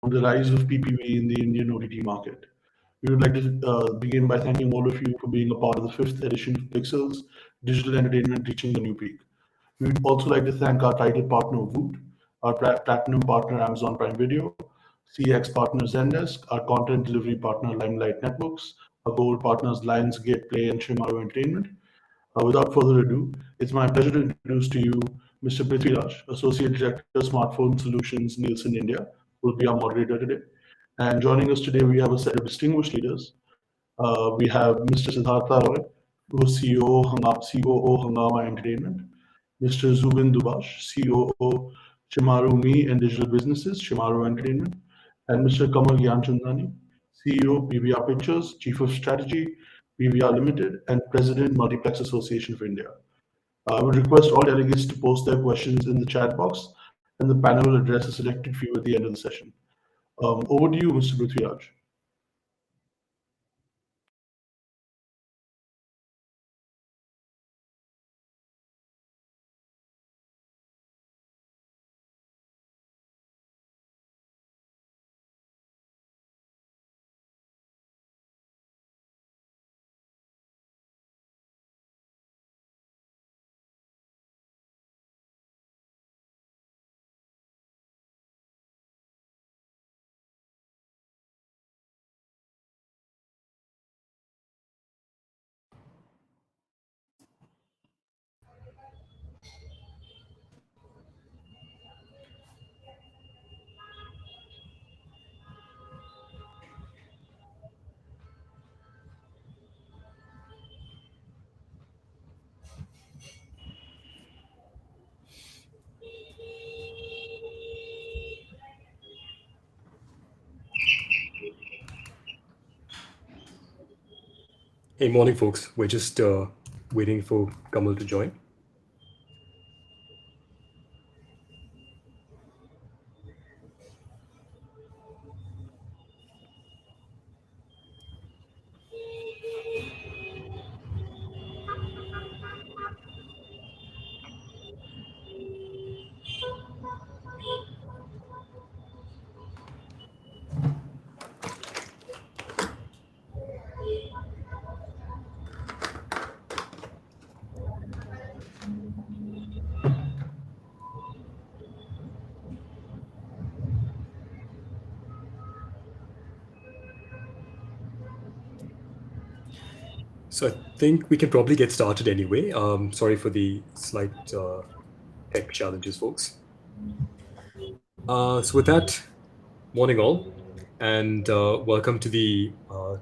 on the rise of PPV in the Indian OTT market. We would like to begin by thanking all of you for being a part of the fifth edition of Pixels, digital entertainment reaching a new peak. We would also like to thank our title partner, Woot, our platinum partner, Amazon Prime Video, CX partner, Zendesk, our content delivery partner, Limelight Networks, our gold partners, Lionsgate Play and Shimaru Entertainment. Without further ado, it's my pleasure to introduce to you Mr. Prithviraj, Associate Director, Smartphone Solutions, Nielsen India, who will be our moderator today. And joining us today, we have a set of distinguished leaders. We have Mr. Siddhartha Roy, who is COO Hangama Entertainment, Mr. Zubin Dubash, COO Shimaru Me and Digital Businesses, Shimaru Entertainment, and Mr. Kamal Gyanchandani, CEO PVR Pictures, Chief of Strategy, PVR Limited, and President Multiplex Association of India. I would request all delegates to post their questions in the chat box, and the panel will address a selected few at the end of the session. Over to you, Mr. Prithviraj. Hey, morning, folks. We're just waiting for Kamal to join. So I think we can probably get started anyway. Sorry for the slight tech challenges, folks. So with that, morning all, and welcome to the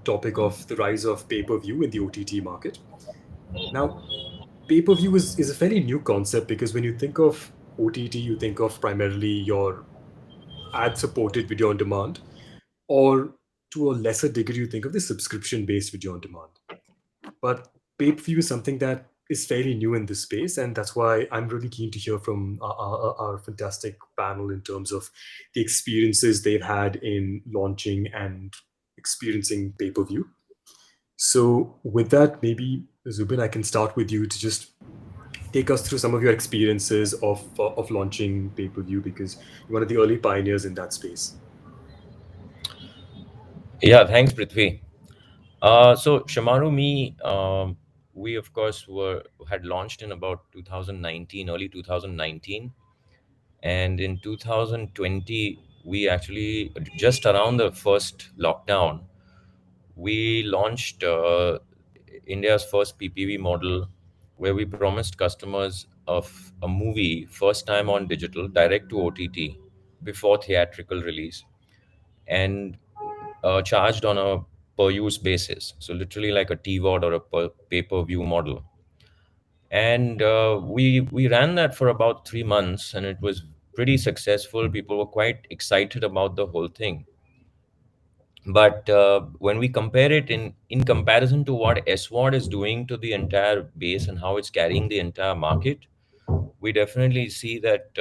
topic of the rise of pay-per-view in the OTT market. Now, pay-per-view is a fairly new concept because when you think of OTT, you think of primarily your ad-supported video on demand, or to a lesser degree, you think of the subscription-based video on demand. But pay-per-view is something that is fairly new in this space, and that's why I'm really keen to hear from our fantastic panel in terms of the experiences they've had in launching and experiencing pay-per-view. So with that, maybe Zubin, I can start with you to just take us through some of your experiences of launching pay-per-view, because you're one of the early pioneers in that space. Yeah, thanks, Prithvi. So Shimaru Me, we of course had launched in about 2019, early 2019, and in 2020 we actually, just around the first lockdown, we launched India's first PPV model, where we promised customers of a movie first time on digital, direct to OTT, before theatrical release, and charged on a per use basis. So literally like a TVOD or a pay-per-view model. And we ran that for about 3 months, and it was pretty successful. People were quite excited about the whole thing. But when we compare it in comparison to what SWOD is doing to the entire base and how it's carrying the entire market, we definitely see that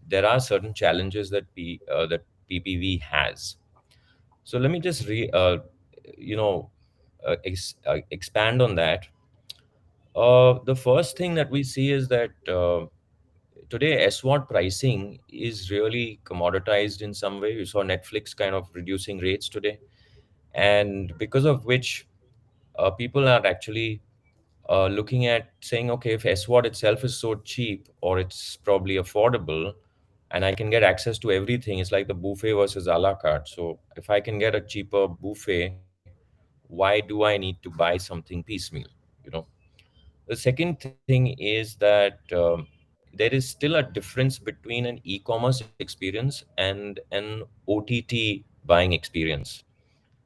there are certain challenges that PPV has. So let me just you know expand on that. The first thing that we see is that today SWOT pricing is really commoditized in some way. You saw Netflix kind of reducing rates today, and because of which people are actually looking at saying, okay, if SWOT itself is so cheap or it's probably affordable and I can get access to everything, it's like the buffet versus a la carte. So if I can get a cheaper buffet, why do I need to buy something piecemeal? You know, the second thing is that there is still a difference between an e-commerce experience and an OTT buying experience.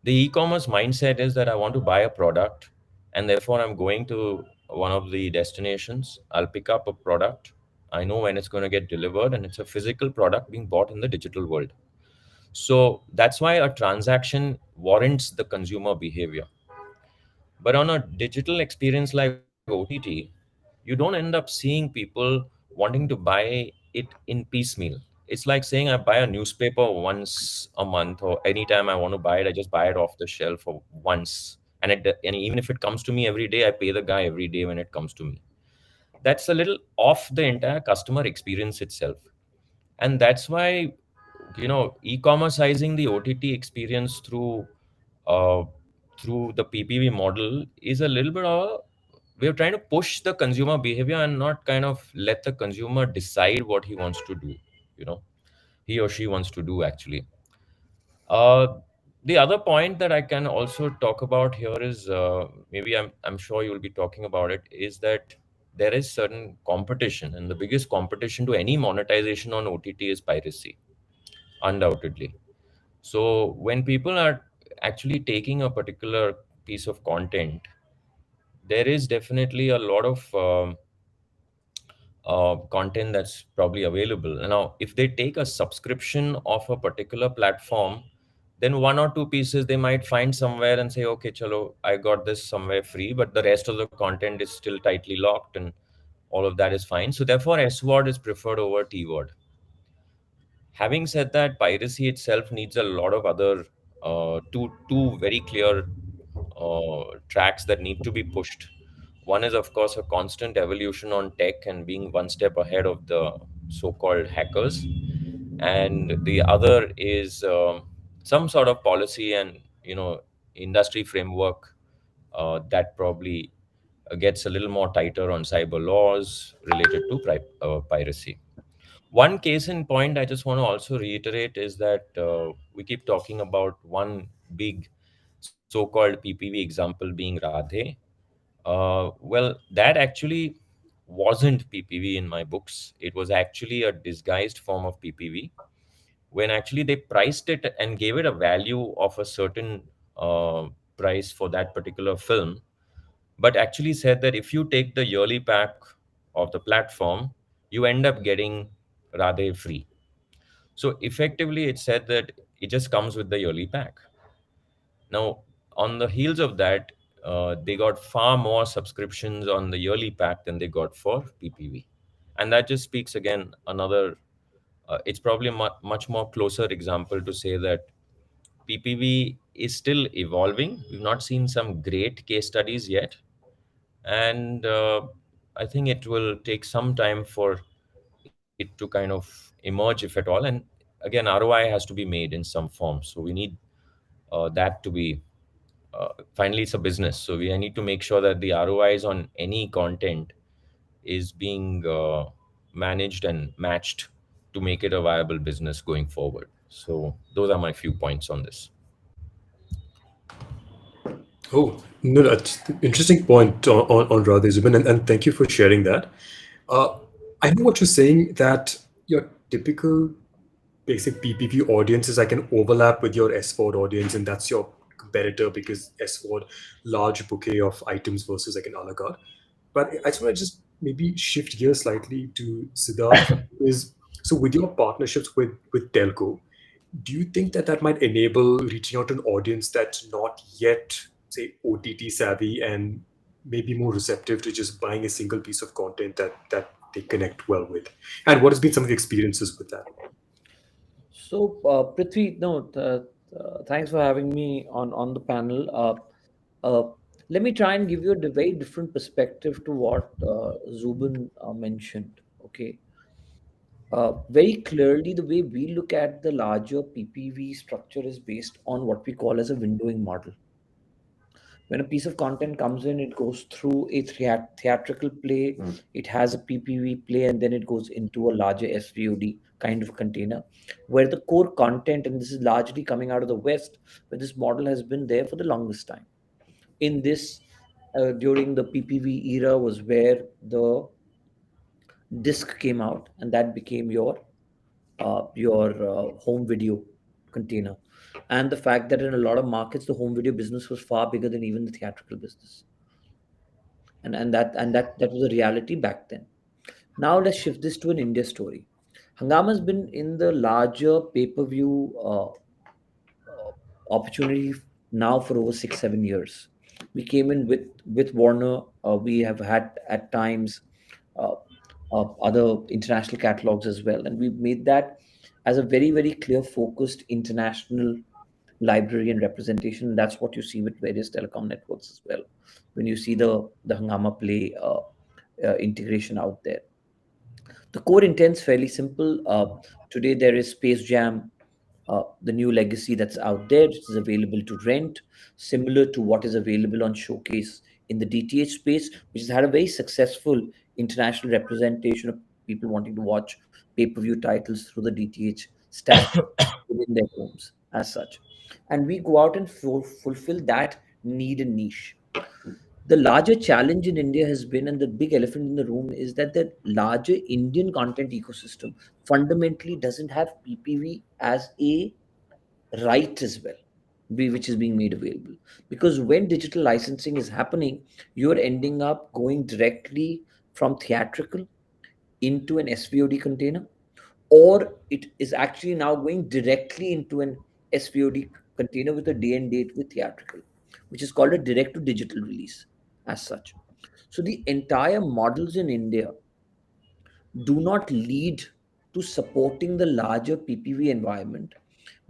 The e-commerce mindset is that I want to buy a product, and therefore I'm going to one of the destinations. I'll pick up a product. I know when it's going to get delivered, and it's a physical product being bought in the digital world. So that's why a transaction warrants the consumer behavior. But on a digital experience like OTT, you don't end up seeing people wanting to buy it in piecemeal. It's like saying I buy a newspaper once a month, or anytime I want to buy it, I just buy it off the shelf or once. And even if it comes to me every day, I pay the guy every day when it comes to me. That's a little off the entire customer experience itself. And that's why, e-commerceizing the OTT experience uh, through the PPV model is a little bit of we're trying to push the consumer behavior and not kind of let the consumer decide what he wants to do, you know, he or she wants to do actually. Uh, the other point that I can also talk about here is maybe I'm sure you'll be talking about it, is that there is certain competition, and the biggest competition to any monetization on OTT is piracy, undoubtedly. So when people are actually taking a particular piece of content, there is definitely a lot of content that's probably available. Now, if they take a subscription of a particular platform, then one or two pieces they might find somewhere and say, okay, chalo, I got this somewhere free, but the rest of the content is still tightly locked and all of that is fine. So therefore, S-word is preferred over T-word. Having said that, piracy itself needs a lot of other two very clear tracks that need to be pushed. One is, of course, a constant evolution on tech and being one step ahead of the so-called hackers, and the other is some sort of policy and industry framework that probably gets a little more tighter on cyber laws related to piracy. One case in point I just want to also reiterate is that we keep talking about one big so-called PPV example being Radhe. Well, that actually wasn't PPV in my books. It was actually a disguised form of PPV when actually they priced it and gave it a value of a certain uh, price for that particular film, but actually said that if you take the yearly pack of the platform, you end up getting Radhe free. So effectively, it said that it just comes with the yearly pack. Now, on the heels of that, they got far more subscriptions on the yearly pack than they got for PPV. And that just speaks again another, it's probably a much more closer example to say that PPV is still evolving. We've not seen some great case studies yet. And I think it will take some time for it to kind of emerge, if at all. And again, ROI has to be made in some form. So we need that to be finally, it's a business, so I need to make sure that the ROIs on any content is being managed and matched to make it a viable business going forward. So those are my few points on this. Oh, no, that's an interesting point on Radhe Zubin, and thank you for sharing that. Uh, I know what you're saying, that your typical basic PPV audience is like an overlap with your S4 audience, and that's your competitor because S4 large bouquet of items versus like an a la carte. But I just want to just maybe shift gears slightly to Siddharth. Is so with your partnerships with telco, do you think that that might enable reaching out to an audience that's not yet, say, OTT savvy and maybe more receptive to just buying a single piece of content that they connect well with? And what has been some of the experiences with that? So, Prithvi, no, thanks for having me on the panel. Let me try and give you a very different perspective to what Zubin mentioned. Okay, very clearly, the way we look at the larger PPV structure is based on what we call as a windowing model. When a piece of content comes in, it goes through a theatrical play, it has a PPV play, and then it goes into a larger SVOD kind of container, where the core content, and this is largely coming out of the West, where this model has been there for the longest time. In this, during the PPV era, was where the disc came out, and that became your home video container. And the fact that in a lot of markets the home video business was far bigger than even the theatrical business, and that was a reality back then. Now let's shift this to an India story. Hangama has been in the larger pay-per-view opportunity now for over 6 7 years. We came in with Warner. We have had at times uh, other international catalogs as well, and we've made that as a very very clear focused international library and representation. That's what you see with various telecom networks as well. When you see the Hangama Play integration out there, the core intent's fairly simple. Today there is Space Jam, the new legacy that's out there. It is available to rent, similar to what is available on Showcase in the DTH space, which has had a very successful international representation of people wanting to watch pay-per-view titles through the DTH stack within their homes as such. And we go out and fulfill that need and niche. The larger challenge in India has been, and the big elephant in the room is that the larger Indian content ecosystem fundamentally doesn't have PPV as a right as well, which is being made available. Because when digital licensing is happening, you're ending up going directly from theatrical into an SVOD container, or it is actually now going directly into an SVOD container with a day and date with theatrical, which is called a direct to digital release as such. So the entire models in India do not lead to supporting the larger PPV environment,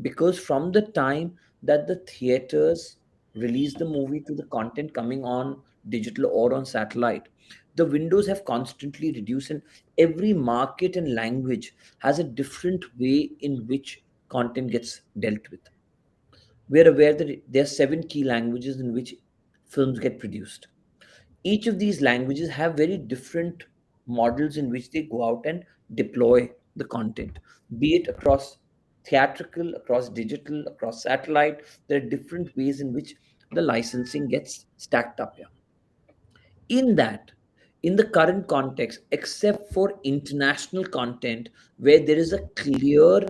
because from the time that the theaters release the movie to the content coming on digital or on satellite, the windows have constantly reduced, and every market and language has a different way in which content gets dealt with. We're aware that there are 7 key languages in which films get produced. Each of these languages have very different models in which they go out and deploy the content, be it across theatrical, across digital, across satellite. There are different ways in which the licensing gets stacked up here. In that, in the current context, except for international content where there is a clear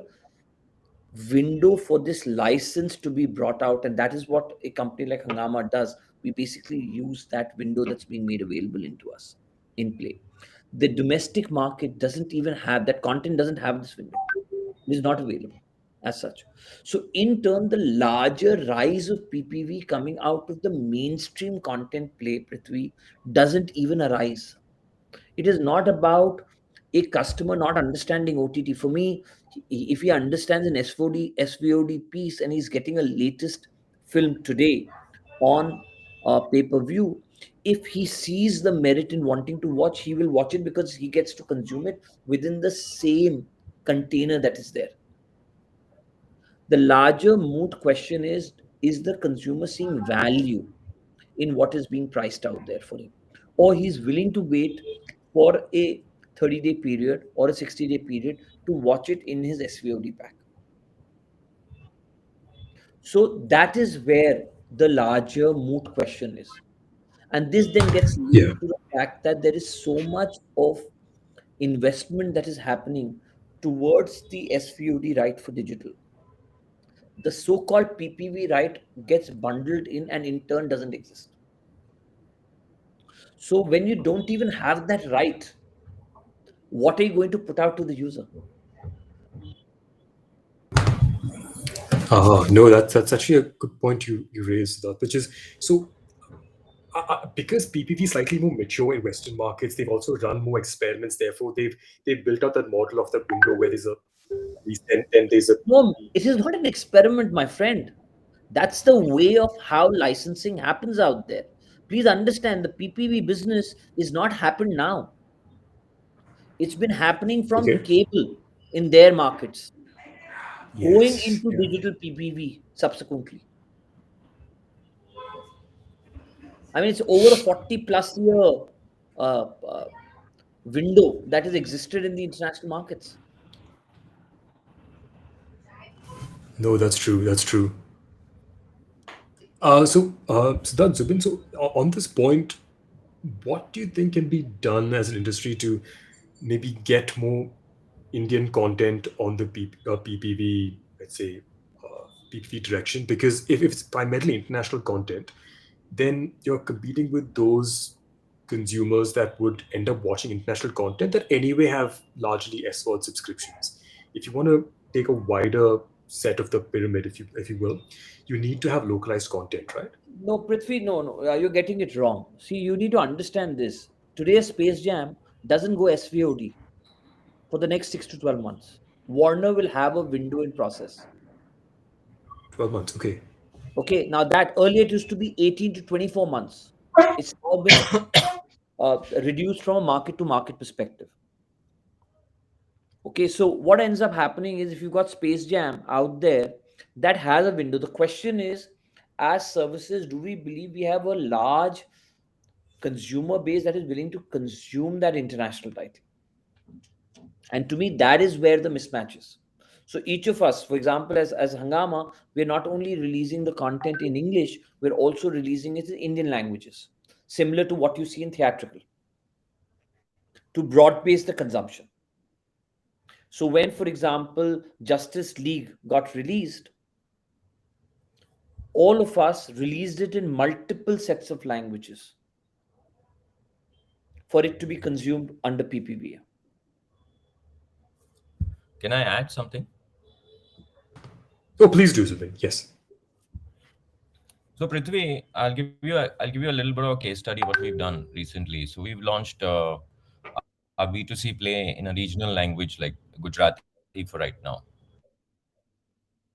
window for this license to be brought out, and that is what a company like Hangama does. We basically use that window that's being made available into us in play. The domestic market doesn't even have that content, doesn't have this window. It is not available as such. So in turn, the larger rise of PPV coming out of the mainstream content play, Prithvi, doesn't even arise. It is not about a customer not understanding OTT. For me, if he understands an SVOD piece and he's getting a latest film today on pay-per-view, if he sees the merit in wanting to watch, he will watch it because he gets to consume it within the same container that is there. The larger moot question is the consumer seeing value in what is being priced out there for him? Or he's willing to wait for a 30-day period or a 60-day period to watch it in his SVOD pack. So that is where the larger moot question is. And this then gets Yeah. linked to the fact that there is so much of investment that is happening towards the SVOD right for digital. The so-called PPV right gets bundled in and in turn doesn't exist. So when you don't even have that right, what are you going to put out to the user? No, that's actually a good point you raised, that, which is so because PPV is slightly more mature in Western markets, they've also run more experiments. Therefore, they've built out that model of the window where there's a these 10 days of No, it is not an experiment, my friend. That's the way of how licensing happens out there. Please understand the PPV business is not happened now. It's been happening from okay. cable. in their markets, going Yes. into Yeah. digital PPV subsequently. I mean, it's over a 40 plus year uh, uh, window that has existed in the international markets. No, that's true. That's true. Siddharth Zubin, on this point, what do you think can be done as an industry to maybe get more Indian content on the PPV, let's say, PPV direction? Because if it's primarily international content, then you're competing with those consumers that would end up watching international content that anyway have largely S-word subscriptions. If you want to take a wider set of the pyramid, if you will, you need to have localized content, right? No, Prithvi, no, you're getting it wrong. See, you need to understand this. Today's Space Jam doesn't go SVOD for the next 6 to 12 months. Warner will have a window in process. 12 months, okay. Okay, now that earlier it used to be 18 to 24 months. It's now been reduced from a market to market perspective. Okay, so what ends up happening is if you've got Space Jam out there that has a window, the question is, as services, do we believe we have a large consumer base that is willing to consume that international title? And to me, that is where the mismatch is. So each of us, for example, as Hangama, we're not only releasing the content in English, we're also releasing it in Indian languages, similar to what you see in theatrical, to broad base the consumption. So when, for example, Justice League got released, all of us released it in multiple sets of languages for it to be consumed under PPV. Can I add something? Oh, please do, Zubin. Yes. So Prithvi, I'll give you a little bit of a case study what we've done recently. So we've launched a B2C play in a regional language like Gujarati for right now,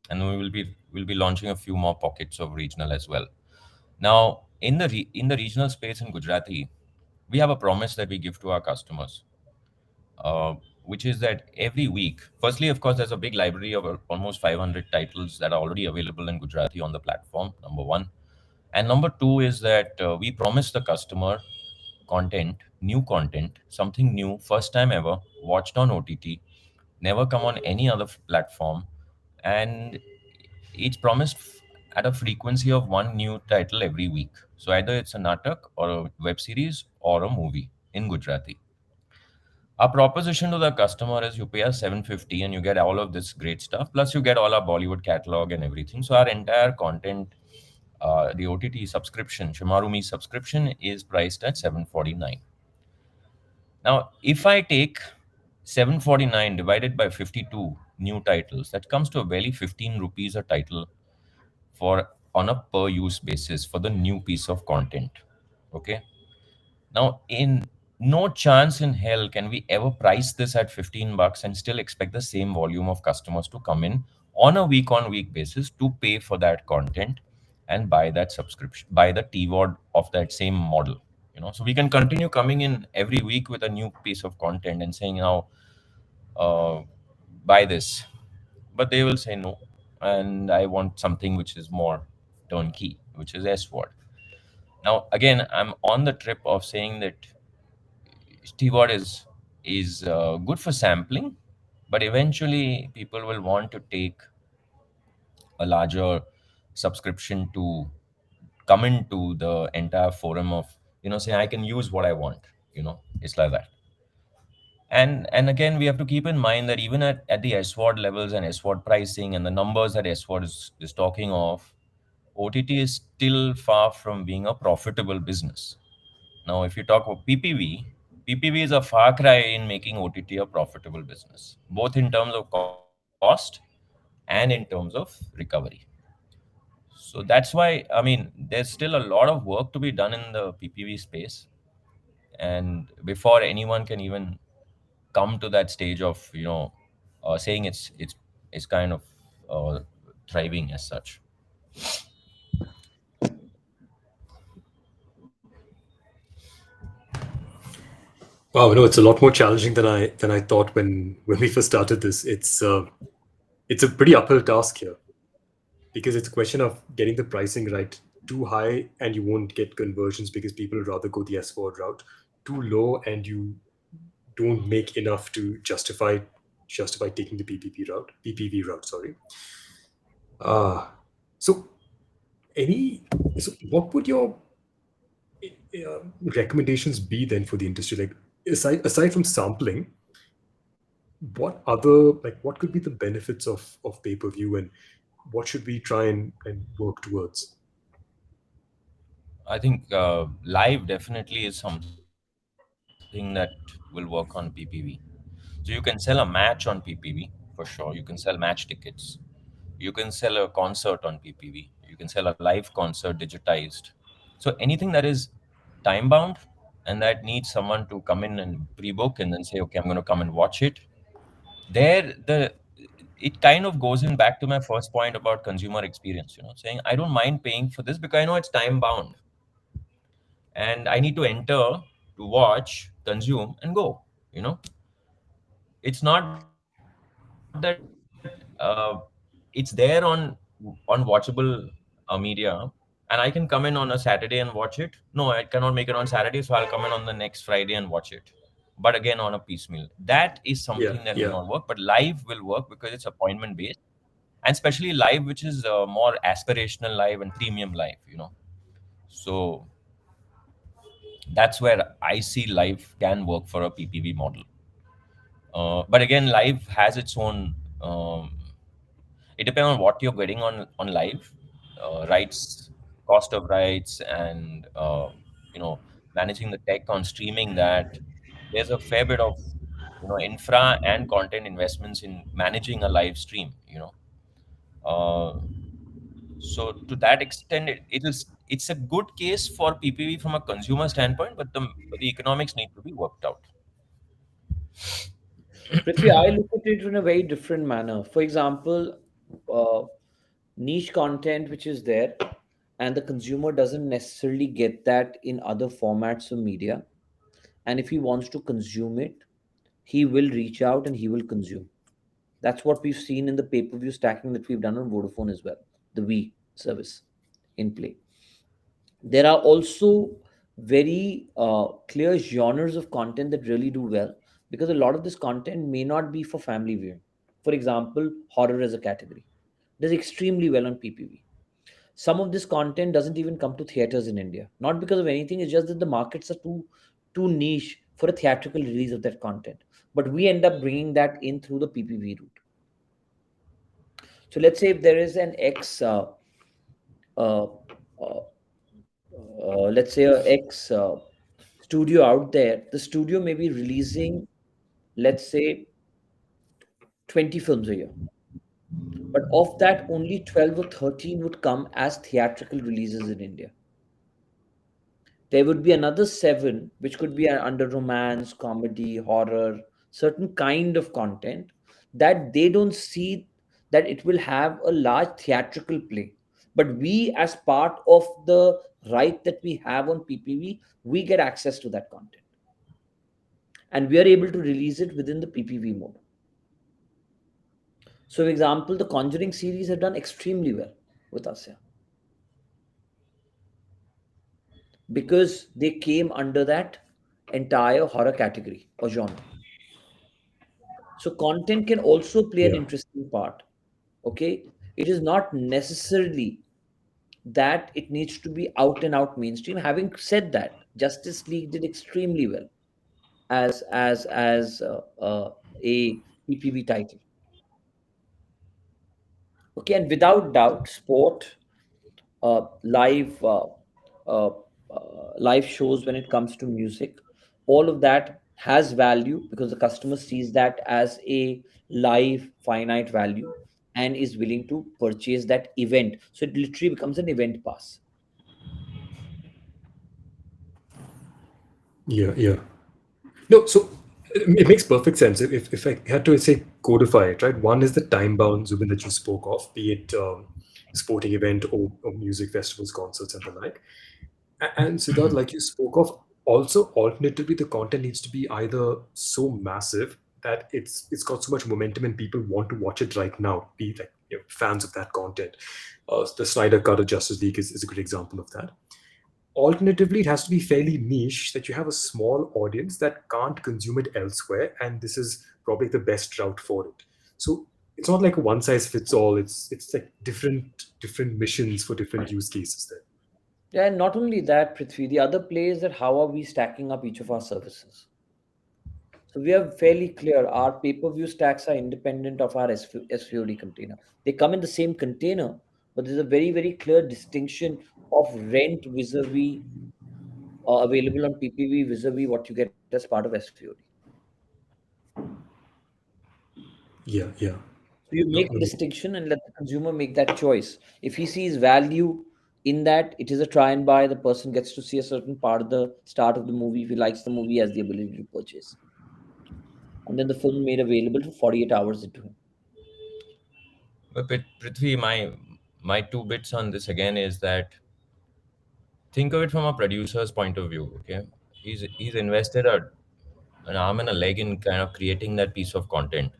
and we'll be launching a few more pockets of regional as well. Now in the regional space in Gujarati, we have a promise that we give to our customers, uh, which is that every week, firstly, of course, there's a big library of almost 500 titles that are already available in Gujarati on the platform, number one. And number two is that we promise the customer content, new content, something new, first time ever, watched on OTT, never come on any other platform, and it's promised at a frequency of one new title every week. So either it's a natak or a web series or a movie in Gujarati. Our proposition to the customer is you pay us 750 and you get all of this great stuff. Plus, you get all our Bollywood catalog and everything. So, our entire content, the OTT subscription, Shimarumi subscription, is priced at 749. Now, if I take 749 divided by 52 new titles, that comes to a barely 15 rupees a title for on a per use basis for the new piece of content. Okay. Now, in no chance in hell can we ever price this at 15 bucks and still expect the same volume of customers to come in on week basis to pay for that content and buy that subscription, buy the TVOD of that same model. So we can continue coming in every week with a new piece of content and saying now, uh, buy this, but they will say no, and I want something which is more turnkey, which is S word. Now, again, I'm on the trip of saying that steward is good for sampling, but eventually people will want to take a larger subscription to come into the entire forum of say I can use what I want. It's like that. And again, we have to keep in mind that even at the SWOT levels and SWOT pricing and the numbers that SWOT is talking of, OTT is still far from being a profitable business. Now, if you talk about PPV is a far cry in making OTT a profitable business, both in terms of cost and in terms of recovery. So that's why, I mean, there's still a lot of work to be done in the PPV space. And before anyone can even come to that stage of, saying it's kind of uh, thriving as such. Wow, no, it's a lot more challenging than I thought when we first started this. It's a pretty uphill task here because it's a question of getting the pricing right. Too high and you won't get conversions because people would rather go the S4 route. Too low and you don't make enough to justify taking the PPV route. Sorry. Uh, so any so what would your recommendations be then for the industry? Like aside from sampling, what could be the benefits of pay per view, and what should we try and work towards? I think live definitely is something that will work on PPV. So you can sell a match on PPV for sure. You can sell match tickets. You can sell a concert on PPV. You can sell a live concert digitized. So anything that is time bound and that needs someone to come in and pre-book and then say, okay, I'm going to come and watch it. There, the it kind of goes in back to my first point about consumer experience. Saying I don't mind paying for this because I know it's time bound and I need to enter to watch, consume, and go. You know, it's not that it's there on watchable media, and I can come in on a Saturday and watch it. No, I cannot make it on Saturday, so I'll come in on the next Friday and watch it. But again, on a piecemeal, that is Yeah, something that will yeah, not work. But live will work because it's appointment based, and especially live, which is more aspirational live and premium live. So that's where I see live can work for a PPV model. But again, live has its own. It depends on what you're getting on live, rights, cost of rights, and managing the tech on streaming that. There's a fair bit of infra and content investments in managing a live stream. Uh, so to that extent, it's a good case for PPV from a consumer standpoint, but the economics need to be worked out. Prithvi, I look at it in a very different manner. For example, uh, niche content which is there, and the consumer doesn't necessarily get that in other formats of media. And if he wants to consume it, he will reach out and he will consume. That's what we've seen in the pay per view stacking that we've done on Vodafone as well, the V service in play. There are also very clear genres of content that really do well because a lot of this content may not be for family viewing. For example, horror as a category does extremely well on PPV. Some of this content doesn't even come to theaters in India, not because of anything. It's just that the markets are too niche for a theatrical release of that content. But we end up bringing that in through the PPV route. So let's say if there is an X, uh, uh, let's say a X studio out there, the studio may be releasing, let's say, 20 films a year. But of that, only 12 or 13 would come as theatrical releases in India. There would be another seven, which could be under romance, comedy, horror, certain kind of content that they don't see that it will have a large theatrical play. But we, as part of the right that we have on PPV, we get access to that content. And we are able to release it within the PPV mode. So, for example, the Conjuring series have done extremely well with us here because they came under that entire horror category or genre. So content can also play an yeah. interesting part. Okay. It is not necessarily that it needs to be out and out mainstream. Having said that, Justice League did extremely well as a PPV title. Okay, and without doubt, sport, live uh, live shows when it comes to music, all of that has value because the customer sees that as a live finite value and is willing to purchase that event. So it literally becomes an event pass. Yeah, yeah. No, so it makes perfect sense. If I had to say codify it, right? One is the time bound Zubin that you spoke of, be it sporting event or music festivals, concerts, and the like. And Siddharth, like you spoke of, Also, alternatively, the content needs to be either so massive that it's got so much momentum and people want to watch it right now, be like, fans of that content. The Snyder Cut of Justice League is a good example of that. Alternatively, it has to be fairly niche, that you have a small audience that can't consume it elsewhere, and this is probably the best route for it. So it's not like a one size fits all. It's like different missions for different use cases there. Yeah, and not only that, Prithvi, the other play is that how are we stacking up each of our services? So we are fairly clear. Our pay-per-view stacks are independent of our SVOD container. They come in the same container, but there's a very, very clear distinction of rent vis-a-vis available on PPV vis-a-vis what you get as part of SVOD. Yeah. So you No, make the distinction and let the consumer make that choice. If he sees value in that, it is a try and buy. The person gets to see a certain part of the start of the movie. If he likes the movie, he has the ability to purchase. And then the film made available for 48 hours into him. But Prithvi, my two bits on this again is that think of it from a producer's point of view. Okay, he's invested an arm and a leg in kind of creating that piece of content.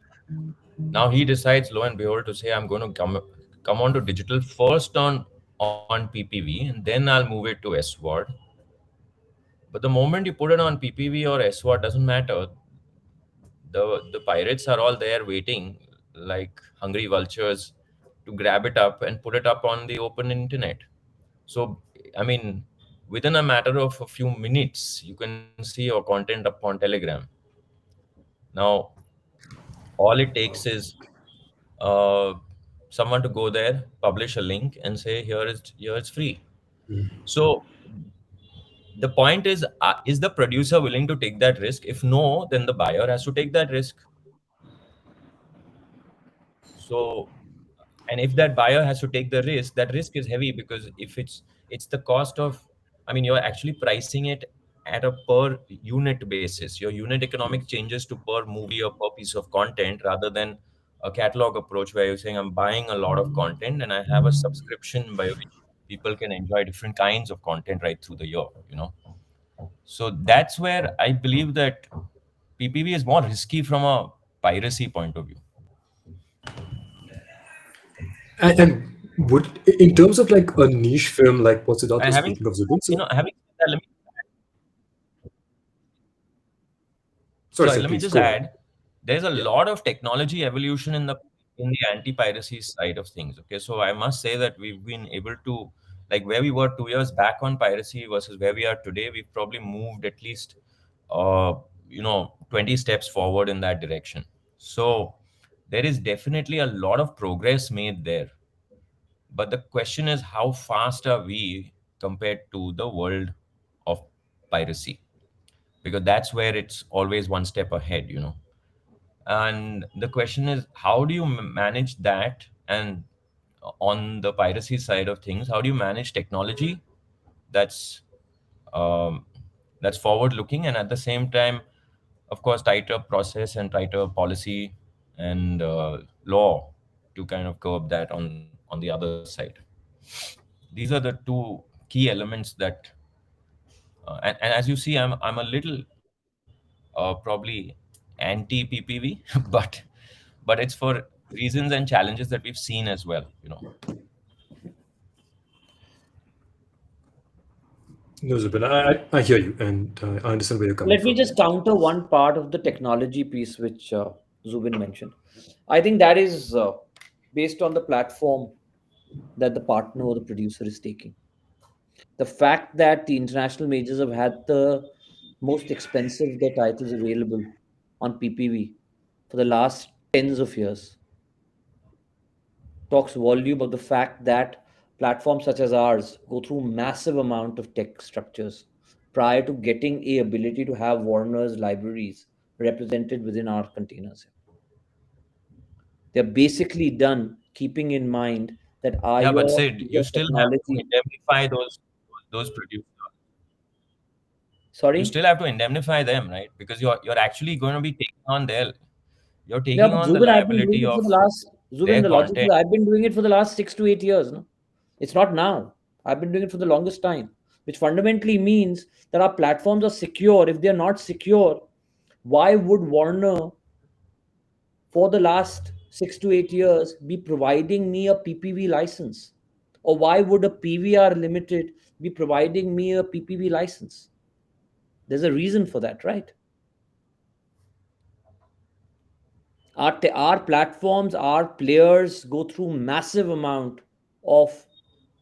Now he decides, lo and behold, to say I'm going to come on to digital first on PPV, and then I'll move it to SWOD. But the moment you put it on PPV or SWOD doesn't matter. The pirates are all there waiting like hungry vultures to grab it up and put it up on the open internet. So, I mean, within a matter of a few minutes, you can see your content up on Telegram. Now, all it takes is uh, someone to go there, publish a link, and say, here it's free. So, the point is the producer willing to take that risk? If no, then the buyer has to take that risk. So, and if that buyer has to take the risk, that risk is heavy, because if it's the cost of, I mean, you're actually pricing it at a per unit basis. Your unit economic changes to per movie or per piece of content, rather than a catalog approach where you're saying I'm buying a lot of content and I have a subscription by which people can enjoy different kinds of content right through the year. So that's where I believe that PPV is more risky from a piracy point of view. And would, in terms of like a niche film like what Siddharth And was having speaking of, Zubin, so having said that, sorry, sorry, sir, let me please just go ahead. add, there's a lot of technology evolution in the anti-piracy side of things. Okay, so I must say that we've been able to, like, where we were 2 years back on piracy versus where we are today, we've probably moved at least uh 20 steps forward in that direction. So there is definitely a lot of progress made there. But the question is, how fast are we compared to the world of piracy? Because that's where it's always one step ahead. And the question is, how do you manage that? And on the piracy side of things, how do you manage technology that's um, that's forward looking, and at the same time, of course, tighter process and tighter policy and law to kind of curb that on the other side. These are the two key elements that and as you see, I'm a little probably anti PPV, but it's for reasons and challenges that we've seen as well. No, Zubin, I hear you, and I understand where you're coming Let me from. just counter one part of the technology piece which Zubin mentioned. I think that is based on the platform that the partner or the producer is taking. The fact that the international majors have had the most expensive their titles available on PPV for the last tens of years talks volume of the fact that platforms such as ours go through massive amount of tech structures prior to getting a ability to have Warner's libraries represented within our containers. They're basically done keeping in mind that are Yeah, but your Sid, piece you of still have to technology. indemnify those producers. You Sorry? still have to indemnify them, right? Because you're actually going to be taking on you're Yeah, taking but on the Zubin, I've been doing liability it for of the last Zubin, their the logic is content. I've been doing it for the last 6 to 8 years. No? It's not now. I've been doing it for the longest time. which fundamentally means that our platforms are secure. If they're not secure, why would Warner, for the last 6 to 8 years, be providing me a PPV license? Or why would a PVR Limited be providing me a PPV license? There's a reason for that, right? Our platforms, our players go through massive amount of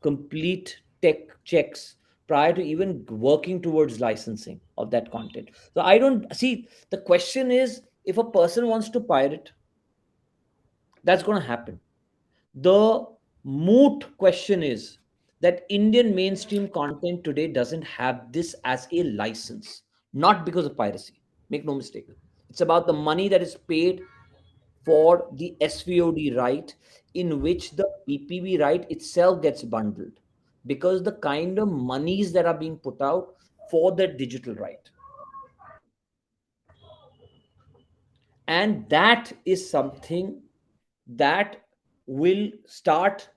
complete tech checks prior to even working towards licensing of that content. So I don't see, the question is, if a person wants to pirate, that's going to happen. The moot question is that Indian mainstream content today doesn't have this as a license, not because of piracy. Make no mistake. It's about the money that is paid for the SVOD right, in which the PPV right itself gets bundled, because the kind of monies that are being put out for the digital right. And that is something that will start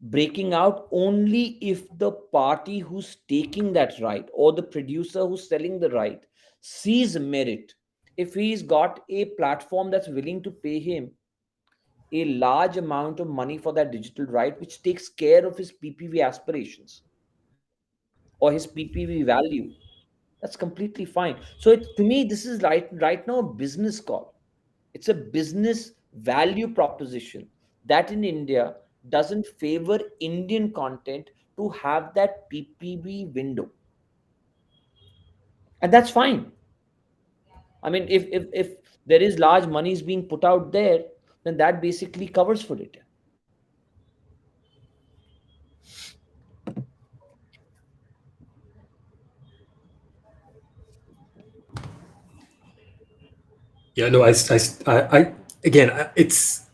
breaking out only if the party who's taking that right, or the producer who's selling the right, sees merit. If he's got a platform that's willing to pay him a large amount of money for that digital right, which takes care of his PPV aspirations or his PPV value, that's completely fine. So to me, this is right now a business call. It's a business value proposition that in India doesn't favor Indian content to have that PPV window. And that's fine. I mean, if there is large monies being put out there, then that basically covers for it. Yeah, no, again,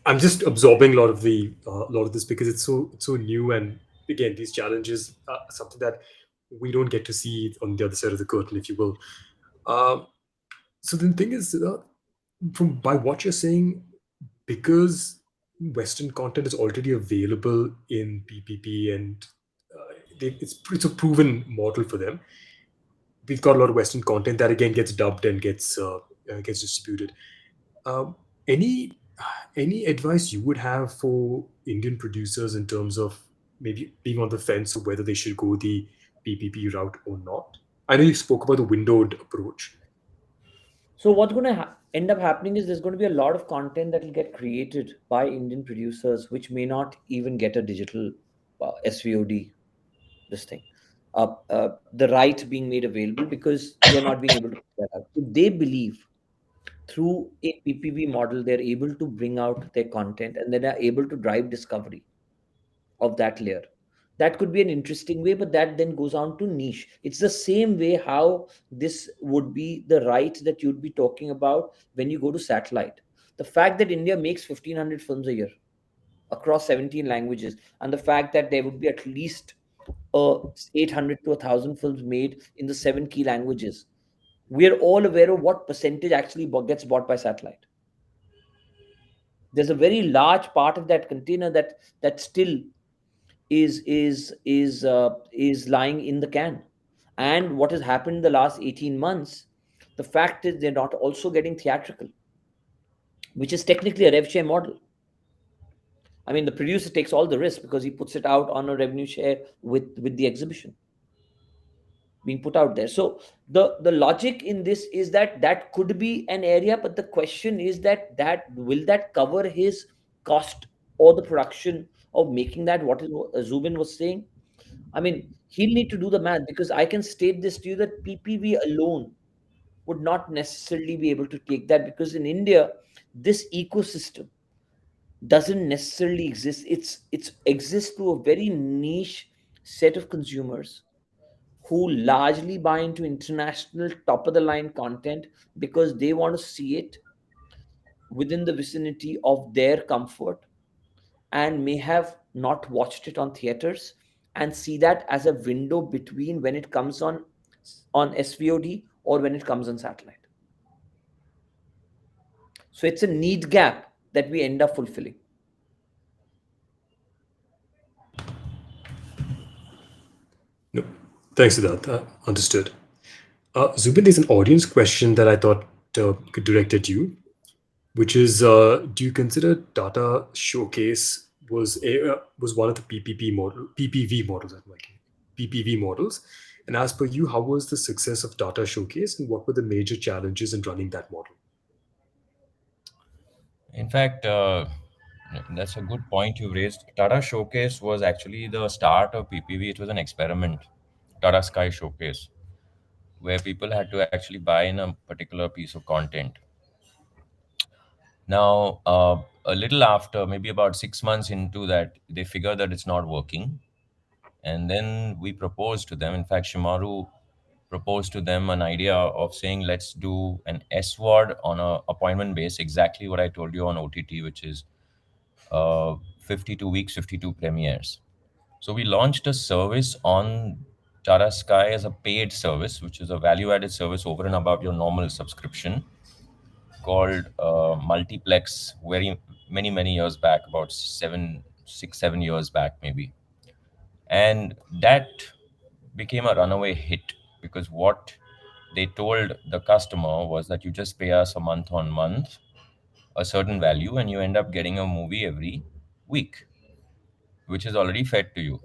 I'm just absorbing a lot of this because it's so new, and again, these challenges are something that we don't get to see on the other side of the curtain, if you will. Um, so the thing is, from by what you're saying, because Western content is already available in PPP, and it's a proven model for them. We've got a lot of Western content that again gets dubbed and gets distributed. Um, any any advice you would have for Indian producers in terms of maybe being on the fence of whether they should go the PPP route or not? I know you spoke about the windowed approach. So what's going to end up happening is there's going to be a lot of content that will get created by Indian producers, which may not even get a digital SVOD. This thing, the right being made available, because they're not being able to put that out. If they believe through a PPV model they're able to bring out their content and then are able to drive discovery of that layer, that could be an interesting way, but that then goes on to niche. It's the same way how this would be the right that you'd be talking about when you go to satellite. The fact that India makes 1,500 films a year across 17 languages, and the fact that there would be at least 800 to 1,000 films made in the 7 key languages, we are all aware of what percentage actually gets bought by satellite. There's a very large part of that container that still is lying in the can. And what has happened in the last 18 months, the fact is they're not also getting theatrical, which is technically a rev share model. I mean, the producer takes all the risk because he puts it out on a revenue share with the exhibition being put out there. So the logic in this is that that could be an area, but the question is that will that cover his cost or the production of making that, what is Zubin was saying. I mean, he'll need to do the math, because I can state this to you that PPV alone would not necessarily be able to take that, because in India this ecosystem doesn't necessarily exist. It's exists to a very niche set of consumers who largely buy into international top of the line content because they want to see it within the vicinity of their comfort, and may have not watched it on theaters, and see that as a window between when it comes on SVOD or when it comes on satellite. So it's a need gap that we end up fulfilling. No, Thanks for that. Understood. Zubin, there's an audience question that I thought could direct at you, which is, do you consider Data Showcase was one of the PPV models, I'm like PPV models, and as per you, how was the success of Data Showcase, and what were the major challenges in running that model? In fact, that's a good point you raised. Tata Showcase was actually the start of PPV. It was an experiment, Tata Sky Showcase, where people had to actually buy in a particular piece of content. Now, a little after, maybe about 6 months into that, they figured that it's not working. And then we proposed to them. In fact, Shimaru proposed to them an idea of saying, let's do an SWOD on a appointment base, exactly what I told you on OTT, which is 52 weeks, 52 premieres. So we launched a service on Tata Sky as a paid service, which is a value-added service over and above your normal subscription, called Multiplex. Very many years back, about 7 years back, maybe, and that became a runaway hit because what they told the customer was that you just pay us a month on month a certain value and you end up getting a movie every week, which is already fed to you.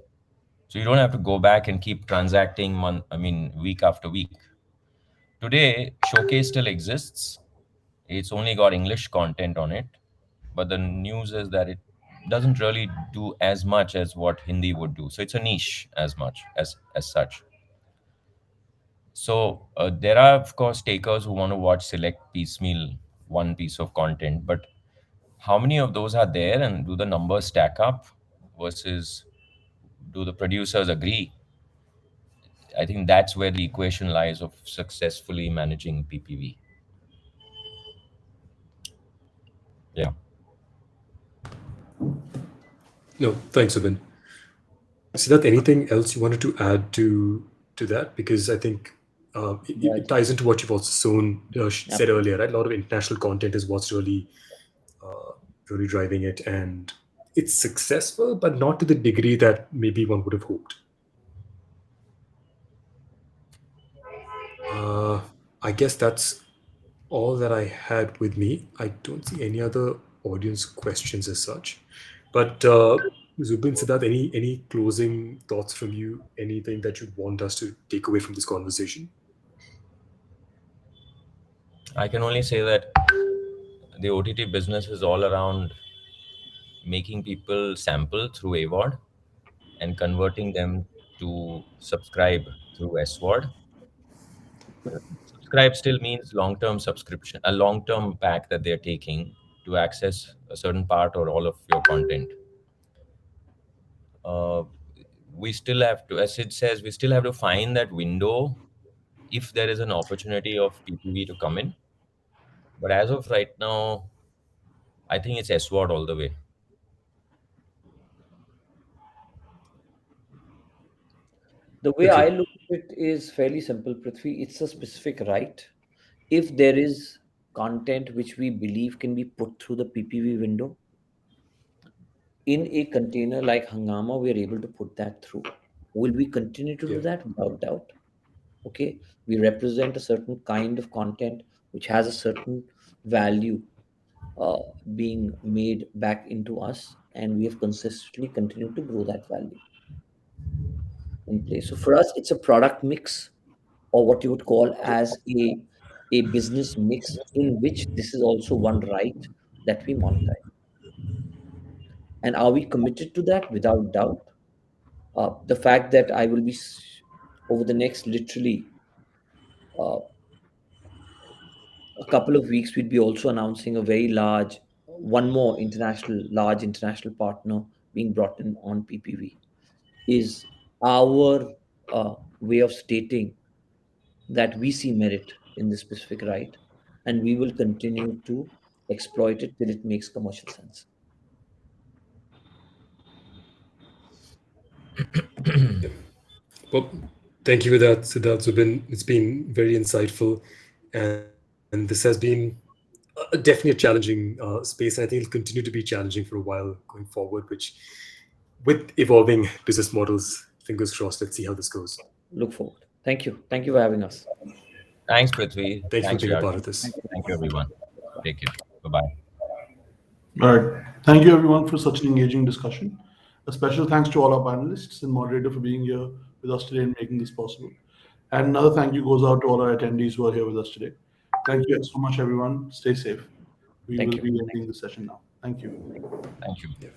So you don't have to go back and keep transacting week after week. Today, Showcase still exists. It's only got English content on it, but the news is that it doesn't really do as much as what Hindi would do. So it's a niche as much as such. So there are of course takers who want to watch select piecemeal one piece of content, but how many of those are there, and do the numbers stack up versus do the producers agree? I think that's where the equation lies of successfully managing PPV. Yeah. No, thanks, Zubin. Siddharth, anything else you wanted to add to that? Because I think it Right. ties into what you've also said Absolutely. earlier, right? A lot of international content is what's uh, really driving it, and it's successful, but not to the degree that maybe one would have hoped. Uh, I guess that's all that I had with me. I don't see any other audience questions as such. But Zubin, Siddharth, any closing thoughts from you? Anything that you'd want us to take away from this conversation? I can only say that the OTT business is all around making people sample through AVOD and converting them to subscribe through SWOD. Subscribe still means long-term subscription, a long-term pack that they're taking to access a certain part or all of your content. Uh, we still have to, as Sid says, we still have to find that window if there is an opportunity of PPV to come in. But as of right now, I think it's SWOD all the way. The way Okay. I look at it is fairly simple, Prithvi. It's a specific right. If there is content which we believe can be put through the PPV window in a container like Hangama, we are able to put that through. Will we continue to Yeah. do that? Without doubt. Okay. We represent a certain kind of content which has a certain value uh, being made back into us, and we have consistently continued to grow that value in place. So for us, it's a product mix, or what you would call as a business mix, in which this is also one right that we monetize. And are we committed to that? Without doubt. The fact that I will be over the next literally uh, a couple of weeks, we'd be also announcing a very large, one more large international partner being brought in on PPV, is our way of stating that we see merit in this specific right, and we will continue to exploit it till it makes commercial sense. Well, thank you for that, Siddharth Zubin. It's been very insightful, and this has been definitely a challenging space, and I think it'll continue to be challenging for a while going forward. Which, with evolving business models, fingers crossed. Let's see how this goes. look forward. Thank you for having us. Thanks, Prithvi. Thank you for Thanks, being a part Sharjan. of this. Thank you, everyone. Take care. Bye-bye. All right. Thank you, everyone, for such an engaging discussion. A special thanks to all our panelists and moderator for being here with us today and making this possible. And another thank you goes out to all our attendees who are here with us today. Thank you so much, everyone. Stay safe. We Thank will you. be ending the session now. Thank you. Thank you. Yeah.